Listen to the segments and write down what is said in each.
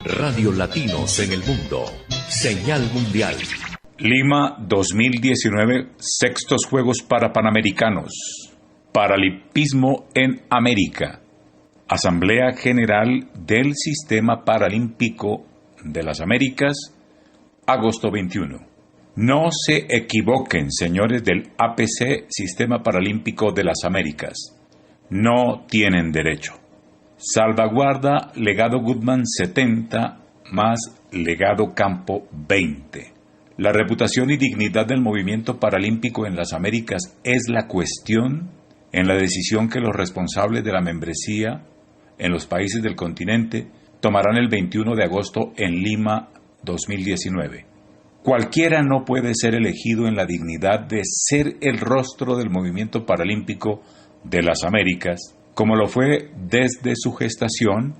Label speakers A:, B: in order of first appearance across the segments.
A: Radio Latinos en el Mundo. Señal Mundial.
B: Lima 2019, sextos Juegos para Panamericanos. Paralimpismo en América. Asamblea General del Sistema Paralímpico de las Américas, agosto 21. No se equivoquen, señores del APC, Sistema Paralímpico de las Américas. No tienen derecho. Salvaguarda Legado Goodman 70 más Legado Campo 20. La reputación y dignidad del movimiento paralímpico en las Américas es la cuestión en la decisión que los responsables de la membresía en los países del continente tomarán el 21 de agosto en Lima 2019. Cualquiera no puede ser elegido en la dignidad de ser el rostro del movimiento paralímpico de las Américas, como lo fue desde su gestación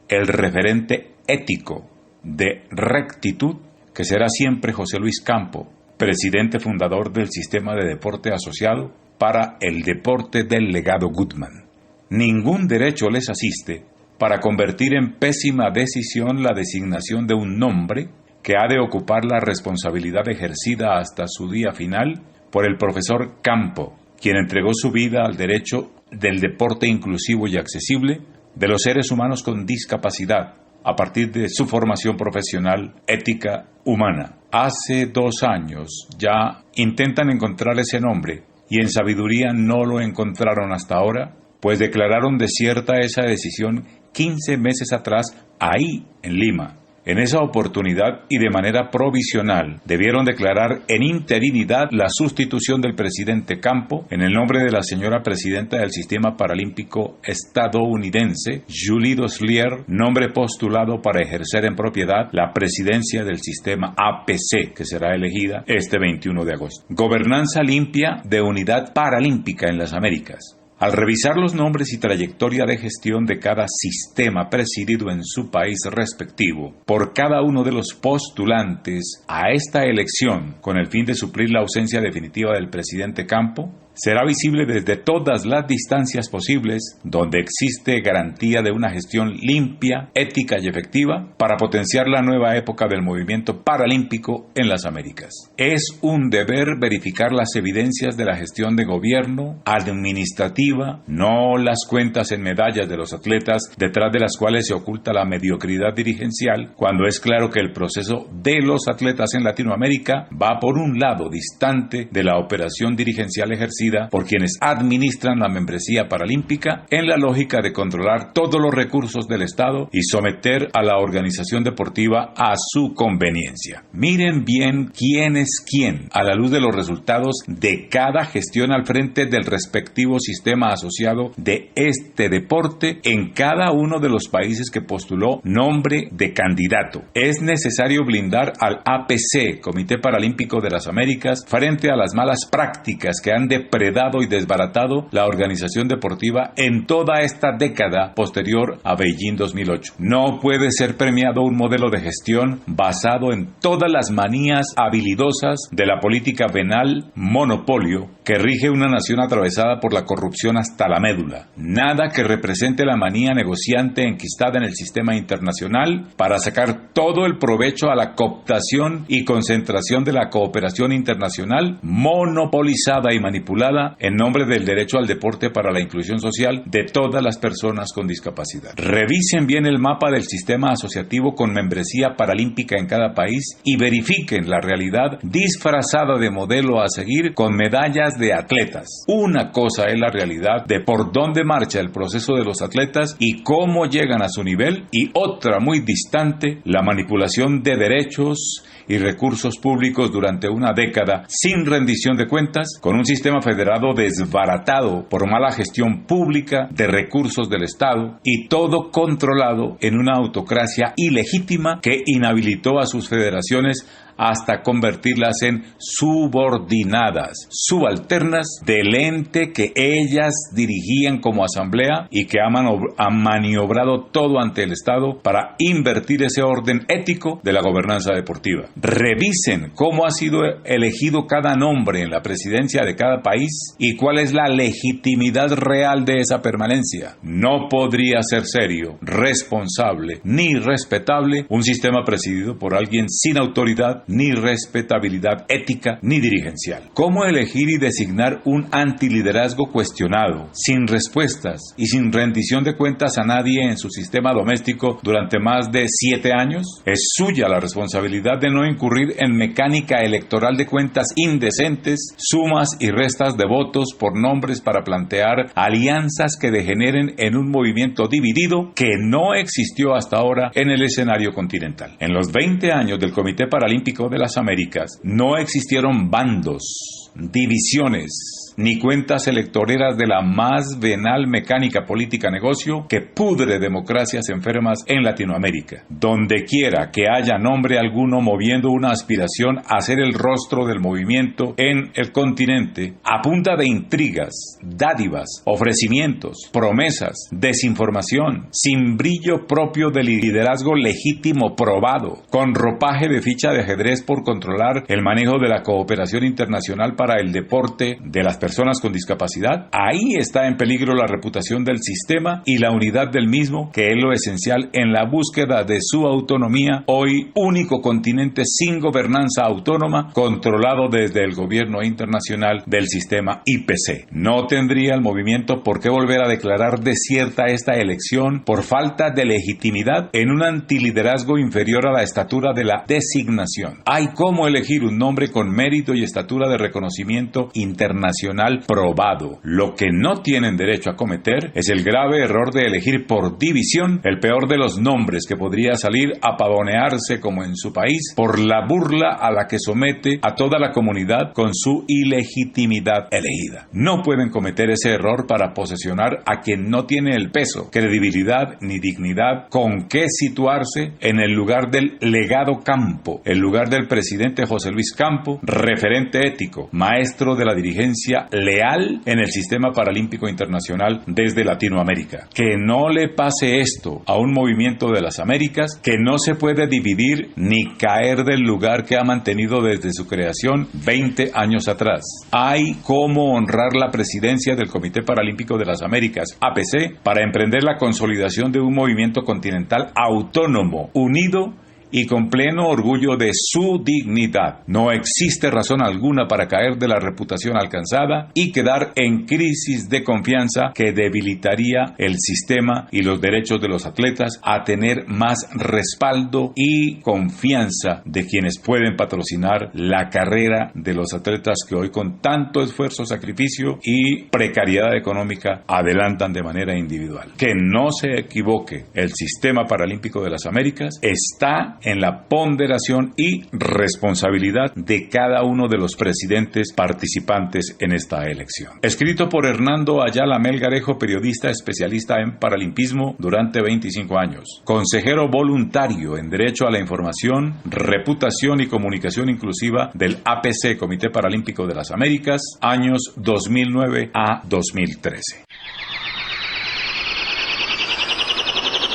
B: el referente ético de rectitud, que será siempre José Luis Campo, presidente fundador del Sistema de Deporte Asociado para el Deporte del Legado Goodman. Ningún derecho les asiste para convertir en pésima decisión la designación de un nombre que ha de ocupar la responsabilidad ejercida hasta su día final por el profesor Campo, quien entregó su vida al derecho del deporte inclusivo y accesible de los seres humanos con discapacidad, a partir de su formación profesional ética humana. Hace 2 años ya intentan encontrar ese nombre y en sabiduría no lo encontraron hasta ahora, pues declararon desierta esa decisión 15 meses atrás ahí en Lima. En esa oportunidad y de manera provisional debieron declarar en interinidad la sustitución del presidente Campo en el nombre de la señora presidenta del Sistema Paralímpico estadounidense, Julie Doslier, nombre postulado para ejercer en propiedad la presidencia del Sistema APC, que será elegida este 21 de agosto. Gobernanza limpia de unidad paralímpica en las Américas. Al revisar los nombres y trayectoria de gestión de cada sistema presidido en su país respectivo por cada uno de los postulantes a esta elección con el fin de suplir la ausencia definitiva del presidente Campo, será visible desde todas las distancias posibles donde existe garantía de una gestión limpia, ética y efectiva para potenciar la nueva época del movimiento paralímpico en las Américas. Es un deber verificar las evidencias de la gestión de gobierno, administrativa, no las cuentas en medallas de los atletas detrás de las cuales se oculta la mediocridad dirigencial, cuando es claro que el proceso de los atletas en Latinoamérica va por un lado distante de la operación dirigencial ejercida por quienes administran la membresía paralímpica en la lógica de controlar todos los recursos del Estado y someter a la organización deportiva a su conveniencia. Miren bien quién es quién a la luz de los resultados de cada gestión al frente del respectivo sistema asociado de este deporte en cada uno de los países que postuló nombre de candidato. Es necesario blindar al APC, Comité Paralímpico de las Américas, frente a las malas prácticas que han depredado y desbaratado la organización deportiva en toda esta década posterior a Beijing 2008. No puede ser premiado un modelo de gestión basado en todas las manías habilidosas de la política venal monopolio que rige una nación atravesada por la corrupción hasta la médula. Nada que represente la manía negociante enquistada en el sistema internacional para sacar todo el provecho a la cooptación y concentración de la cooperación internacional monopolizada y manipulada en nombre del derecho al deporte para la inclusión social de todas las personas con discapacidad. Revisen bien el mapa del sistema asociativo con membresía paralímpica en cada país y verifiquen la realidad disfrazada de modelo a seguir con medallas de atletas. Una cosa es la realidad de por dónde marcha el proceso de los atletas y cómo llegan a su nivel, y otra muy distante, la manipulación de derechos y recursos públicos durante una década sin rendición de cuentas, con un sistema federado desbaratado por mala gestión pública de recursos del Estado y todo controlado en una autocracia ilegítima que inhabilitó a sus federaciones hasta convertirlas en subordinadas, subalternas del ente que ellas dirigían como asamblea y que han maniobrado todo ante el Estado para invertir ese orden ético de la gobernanza deportiva. Revisen cómo ha sido elegido cada nombre en la presidencia de cada país y cuál es la legitimidad real de esa permanencia. No podría ser serio, responsable ni respetable un sistema presidido por alguien sin autoridad ni respetabilidad ética ni dirigencial. ¿Cómo elegir y designar un antiliderazgo cuestionado, sin respuestas y sin rendición de cuentas a nadie en su sistema doméstico durante más de 7 años? Es suya la responsabilidad de no incurrir en mecánica electoral de cuentas indecentes, sumas y restas de votos por nombres para plantear alianzas que degeneren en un movimiento dividido que no existió hasta ahora en el escenario continental. En los 20 años del Comité Paralímpico de las Américas no existieron bandos, divisiones, ni cuentas electoreras de la más venal mecánica política negocio que pudre democracias enfermas en Latinoamérica. Donde quiera que haya nombre alguno moviendo una aspiración a ser el rostro del movimiento en el continente, a punta de intrigas, dádivas, ofrecimientos, promesas, desinformación, sin brillo propio del liderazgo legítimo probado, con ropaje de ficha de ajedrez por controlar el manejo de la cooperación internacional para el deporte de las personas con discapacidad, ahí está en peligro la reputación del sistema y la unidad del mismo, que es lo esencial en la búsqueda de su autonomía, hoy único continente sin gobernanza autónoma, controlado desde el gobierno internacional del sistema IPC. No tendría el movimiento por qué volver a declarar desierta esta elección por falta de legitimidad en un antiliderazgo inferior a la estatura de la designación. Hay cómo elegir un nombre con mérito y estatura de reconocimiento internacional probado. Lo que no tienen derecho a cometer es el grave error de elegir por división el peor de los nombres que podría salir a pavonearse como en su país por la burla a la que somete a toda la comunidad con su ilegitimidad elegida. No pueden cometer ese error para posesionar a quien no tiene el peso, credibilidad ni dignidad con qué situarse en el lugar del legado Campo, el lugar del presidente José Luis Campo, referente ético, maestro de la dirigencia leal en el sistema paralímpico internacional desde Latinoamérica. Que no le pase esto a un movimiento de las Américas que no se puede dividir ni caer del lugar que ha mantenido desde su creación 20 años atrás. Hay cómo honrar la presidencia del Comité Paralímpico de las Américas, APC, para emprender la consolidación de un movimiento continental autónomo, unido y con pleno orgullo de su dignidad. No existe razón alguna para caer de la reputación alcanzada y quedar en crisis de confianza que debilitaría el sistema y los derechos de los atletas a tener más respaldo y confianza de quienes pueden patrocinar la carrera de los atletas que hoy con tanto esfuerzo, sacrificio y precariedad económica adelantan de manera individual. Que no se equivoque, el sistema paralímpico de las Américas está en la ponderación y responsabilidad de cada uno de los presidentes participantes en esta elección. Escrito por Hernando Ayala Melgarejo, periodista especialista en paralimpismo durante 25 años, consejero voluntario en Derecho a la Información, Reputación y Comunicación Inclusiva del APC, Comité Paralímpico de las Américas, años 2009 a 2013.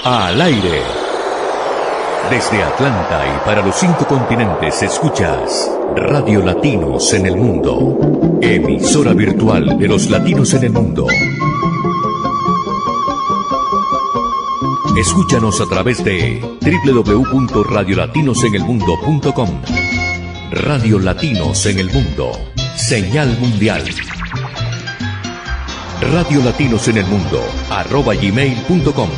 A: Al aire. Desde Atlanta y para los 5 continentes escuchas Radio Latinos en el Mundo, emisora virtual de los latinos en el mundo. Escúchanos a través de www.radiolatinosenelmundo.com. Radio Latinos en el Mundo, señal mundial. Radio Latinos en el Mundo @gmail.com.